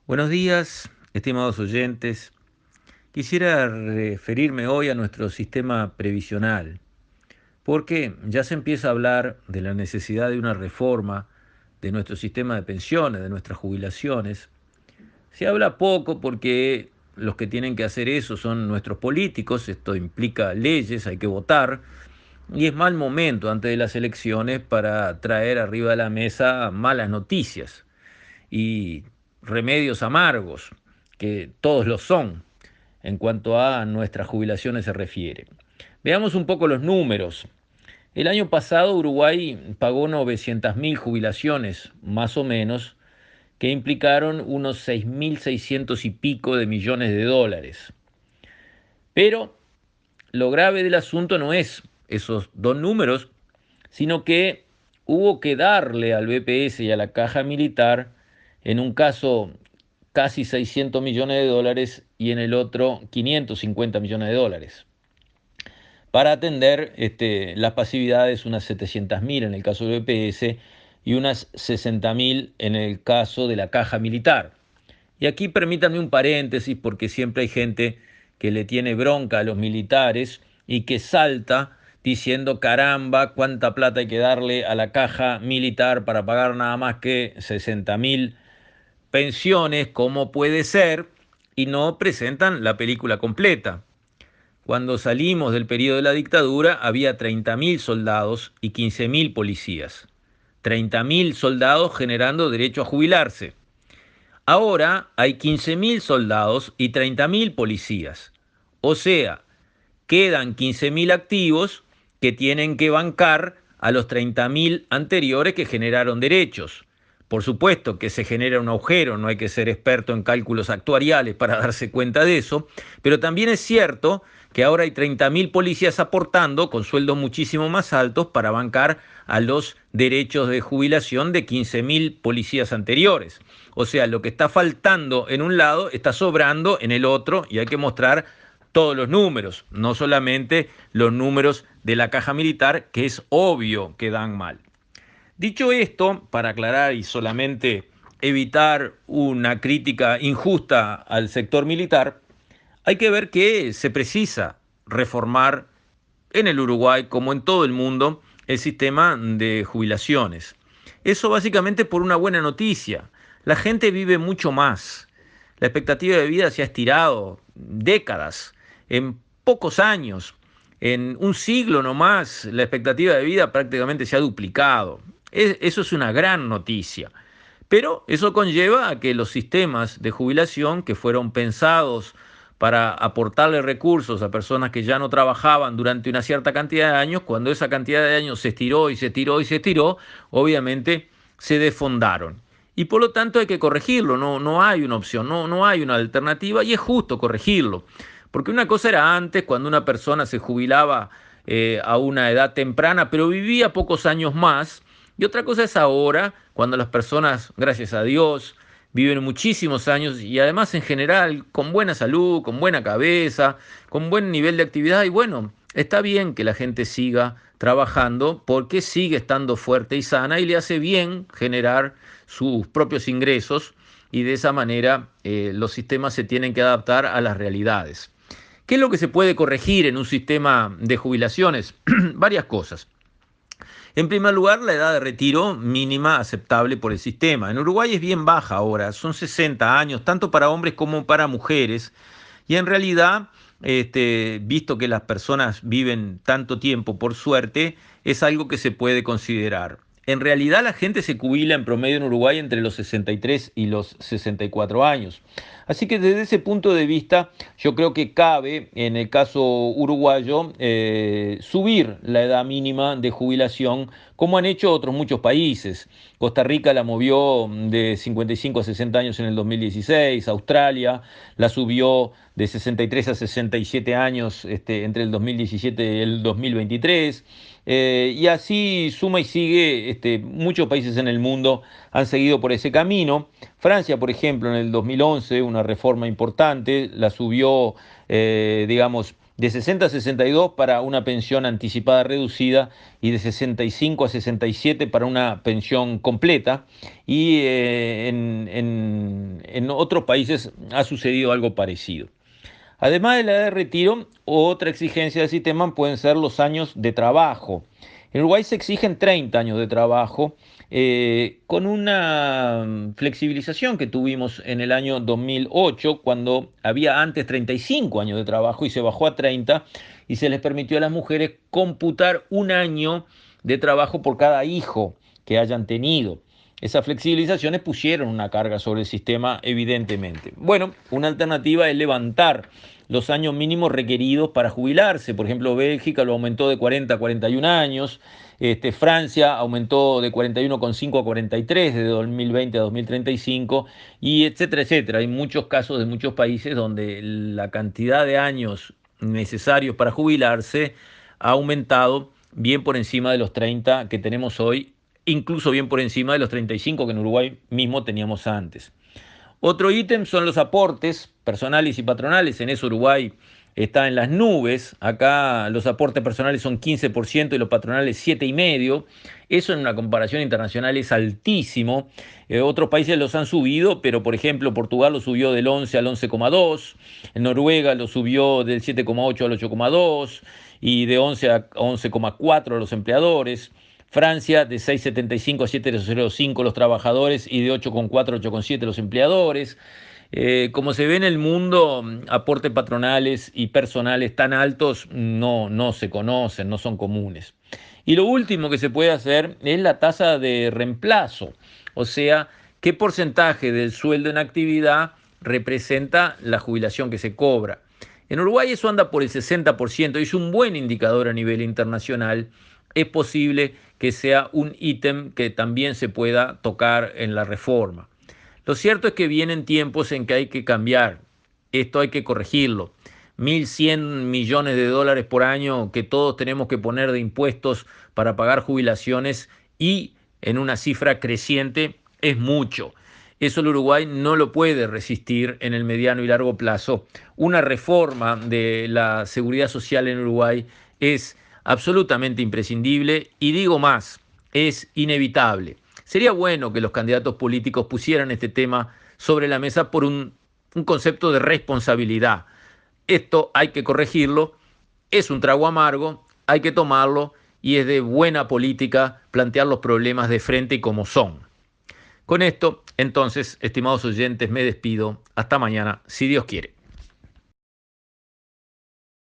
Buenos días, estimados oyentes. Quisiera referirme hoy a nuestro sistema previsional, porque ya se empieza a hablar de la necesidad de una reforma de nuestro sistema de pensiones, de nuestras jubilaciones. Se habla poco porque los que tienen que hacer eso son nuestros políticos, esto implica leyes, hay que votar, y es mal momento antes de las elecciones para traer arriba de la mesa malas noticias y remedios amargos, que todos lo son en cuanto a nuestras jubilaciones se refiere. Veamos un poco los números. El año pasado Uruguay pagó 900.000 jubilaciones, más o menos, que implicaron unos 6.600 y pico de millones de dólares. Pero lo grave del asunto no es esos dos números, sino que hubo que darle al BPS y a la Caja Militar, en un caso casi 600 millones de dólares y en el otro 550 millones de dólares, para atender las pasividades, unas 700.000 en el caso del BPS y unas 60.000 en el caso de la Caja Militar. Y aquí permítanme un paréntesis porque siempre hay gente que le tiene bronca a los militares y que salta diciendo caramba, cuánta plata hay que darle a la caja militar para pagar nada más que 60.000 pensiones, ¿cómo puede ser? Y no presentan la película completa. Cuando salimos del periodo de la dictadura había 30.000 soldados y 15.000 policías. 30.000 soldados generando derecho a jubilarse. Ahora hay 15.000 soldados y 30.000 policías. O sea, quedan 15.000 activos que tienen que bancar a los 30.000 anteriores que generaron derechos. Por supuesto que se genera un agujero, no hay que ser experto en cálculos actuariales para darse cuenta de eso, pero también es cierto que ahora hay 30.000 policías aportando con sueldos muchísimo más altos para bancar a los derechos de jubilación de 15.000 policías anteriores. O sea, lo que está faltando en un lado está sobrando en el otro y hay que mostrar todos los números, no solamente los números de la caja militar, que es obvio que dan mal. Dicho esto, para aclarar y solamente evitar una crítica injusta al sector militar, hay que ver que se precisa reformar en el Uruguay, como en todo el mundo, el sistema de jubilaciones. Eso básicamente por una buena noticia. La gente vive mucho más. La expectativa de vida se ha estirado décadas, en pocos años. En un siglo nomás, la expectativa de vida prácticamente se ha duplicado. Eso es una gran noticia. Pero eso conlleva a que los sistemas de jubilación que fueron pensados para aportarle recursos a personas que ya no trabajaban durante una cierta cantidad de años, cuando esa cantidad de años se estiró y se estiró y se estiró, obviamente se desfondaron. Y por lo tanto hay que corregirlo, no hay una opción, no hay una alternativa y es justo corregirlo. Porque una cosa era antes, cuando una persona se jubilaba a una edad temprana, pero vivía pocos años más, y otra cosa es ahora, cuando las personas, gracias a Dios, viven muchísimos años y además en general con buena salud, con buena cabeza, con buen nivel de actividad y bueno, está bien que la gente siga trabajando porque sigue estando fuerte y sana y le hace bien generar sus propios ingresos y de esa manera los sistemas se tienen que adaptar a las realidades. ¿Qué es lo que se puede corregir en un sistema de jubilaciones? Varias cosas. En primer lugar, la edad de retiro mínima aceptable por el sistema. En Uruguay es bien baja ahora, son 60 años, tanto para hombres como para mujeres. Y en realidad, visto que las personas viven tanto tiempo, por suerte, es algo que se puede considerar. En realidad la gente se jubila en promedio en Uruguay entre los 63 y los 64 años. Así que desde ese punto de vista, yo creo que cabe, en el caso uruguayo, subir la edad mínima de jubilación, como han hecho otros muchos países. Costa Rica la movió de 55 a 60 años en el 2016, Australia la subió de 63 a 67 años entre el 2017 y el 2023. Y así suma y sigue, muchos países en el mundo han seguido por ese camino. Francia, por ejemplo, en el 2011, una reforma importante, la subió, digamos, de 60 a 62 para una pensión anticipada reducida y de 65 a 67 para una pensión completa. Y en otros países ha sucedido algo parecido. Además de la edad de retiro, otra exigencia del sistema pueden ser los años de trabajo. En Uruguay se exigen 30 años de trabajo, con una flexibilización que tuvimos en el año 2008, cuando había antes 35 años de trabajo y se bajó a 30 y se les permitió a las mujeres computar un año de trabajo por cada hijo que hayan tenido. Esas flexibilizaciones pusieron una carga sobre el sistema, evidentemente. Bueno, una alternativa es levantar los años mínimos requeridos para jubilarse. Por ejemplo, Bélgica lo aumentó de 40 a 41 años. Francia aumentó de 41,5 a 43 de 2020 a 2035, y etcétera, etcétera. Hay muchos casos de muchos países donde la cantidad de años necesarios para jubilarse ha aumentado bien por encima de los 30 que tenemos hoy, incluso bien por encima de los 35 que en Uruguay mismo teníamos antes. Otro ítem son los aportes personales y patronales. En eso Uruguay está en las nubes. Acá los aportes personales son 15% y los patronales 7,5%. Eso en una comparación internacional es altísimo. Otros países los han subido, pero por ejemplo Portugal lo subió del 11 al 11,2%. Noruega lo subió del 7,8 al 8,2% y de 11 a 11,4% a los empleadores. Francia de 6,75 a 7,05 los trabajadores y de 8,4 a 8,7 los empleadores. Como se ve en el mundo, aportes patronales y personales tan altos no se conocen, no son comunes. Y lo último que se puede hacer es la tasa de reemplazo, o sea, qué porcentaje del sueldo en actividad representa la jubilación que se cobra. En Uruguay eso anda por el 60% y es un buen indicador a nivel internacional. Es posible que sea un ítem que también se pueda tocar en la reforma. Lo cierto es que vienen tiempos en que hay que cambiar. Esto hay que corregirlo. 1.100 millones de dólares por año que todos tenemos que poner de impuestos para pagar jubilaciones, y en una cifra creciente, es mucho. Eso el Uruguay no lo puede resistir en el mediano y largo plazo. Una reforma de la seguridad social en Uruguay es absolutamente imprescindible, y digo más, es inevitable. Sería bueno que los candidatos políticos pusieran este tema sobre la mesa por un concepto de responsabilidad. Esto hay que corregirlo, es un trago amargo, hay que tomarlo, y es de buena política plantear los problemas de frente y como son. Con esto, entonces, estimados oyentes, me despido. Hasta mañana, si Dios quiere.